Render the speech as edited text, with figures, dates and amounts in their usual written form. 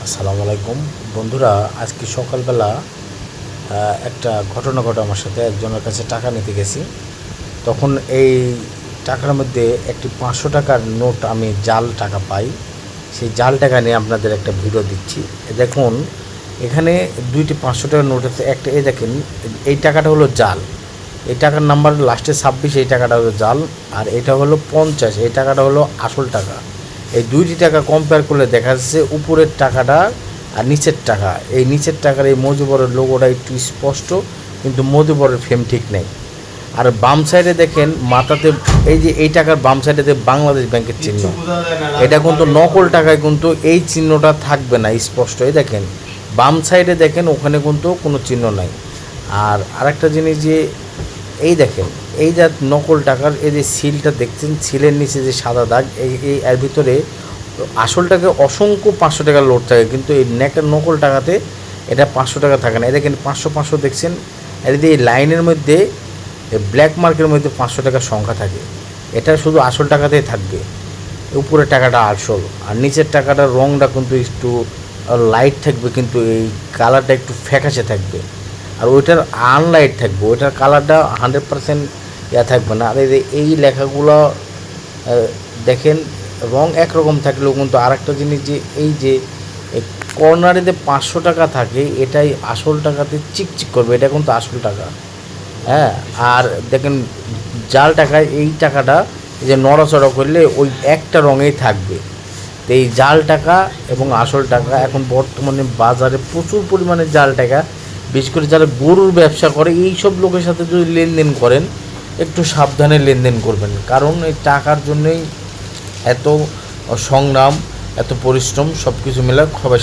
আসসালামু আলাইকুম বন্ধুরা, আজকে সকালবেলা একটা ঘটনা ঘটে আমার সাথে। একজনের কাছে টাকা নিতে গেছি, তখন এই টাকার মধ্যে একটি 500 টাকার নোট আমি জাল টাকা পাই। সেই জাল টাকা নিয়ে আপনাদের একটা ভিডিও দিচ্ছি। দেখুন, এখানে দুইটি 500 টাকার নোট আছে। একটা এই দেখেন, এই টাকাটা হলো জাল, এই টাকার নাম্বার লাস্টে 26, এই টাকাটা হলো জাল। আর এটা হলো 50, এই টাকাটা হলো আসল টাকা। এই দুইটি টাকা কম্পেয়ার করলে দেখা যাচ্ছে উপরের টাকাটা আর নিচের টাকা, এই নিচের টাকার এই মজিবরের লোগোটা একটু স্পষ্ট, কিন্তু মজিবরের ফ্রেম ঠিক নেই। আর বাম সাইডে দেখেন মাথাতে, এই যে এই টাকার বাম সাইডে বাংলাদেশ ব্যাংকের চিহ্ন, এটা কিন্তু নকল টাকায় কিন্তু এই চিহ্নটা থাকবে না স্পষ্ট। এই দেখেন বাম সাইডে দেখেন, ওখানে কিন্তু কোনো চিহ্ন নাই। আর আরেকটা জিনিস যে এই দেখেন, এই যা নকল টাকার এই যে সিলটা দেখছেন, সিলের নিচে যে সাদা দাগ, এই এর ভিতরে আসল টাকা অসংখ্য 500 টাকার লোড থাকে, কিন্তু এই নকল টাকাতে এটা 500 টাকা থাকে না। এই দেখেন 500 দেখছেন, আর এই লাইনের মধ্যে ব্ল্যাক মার্কের মধ্যে 500 টাকার সংখ্যা থাকে। এটা শুধু আসল টাকাতেই থাকবে, উপরের টাকাটা আসল, আর নিচের টাকাটার রঙটা কিন্তু একটু লাইট থাকবে, কিন্তু এই কালারটা একটু ফ্যাকাশে থাকবে। আর ওইটার আনলাইট থাকবে, ওইটার কালারটা 100% থাকবে না। আর এই লেখাগুলো দেখেন, রং একরকম থাকলেও কিন্তু আরেকটা জিনিস যে এই যে কর্নারে যে 500 টাকা থাকে, এটাই আসল টাকাতে চিকচিক করবে, এটা কিন্তু আসল টাকা। হ্যাঁ, আর দেখেন জাল টাকায় এই টাকাটা এই যে নড়াচড়া করলে ওই একটা রঙেই থাকবে। তো এই জাল টাকা এবং আসল টাকা এখন বর্তমানে বাজারে প্রচুর পরিমাণে জাল টাকা, বিশেষ করে যারা গরুর ব্যবসা করে এই সব লোকের সাথে যদি লেনদেন করেন, একটু সাবধানে লেনদেন করবেন। কারণ এই টাকার জন্যই এত সংগ্রাম, এত পরিশ্রম, সব কিছু মিলে হবে।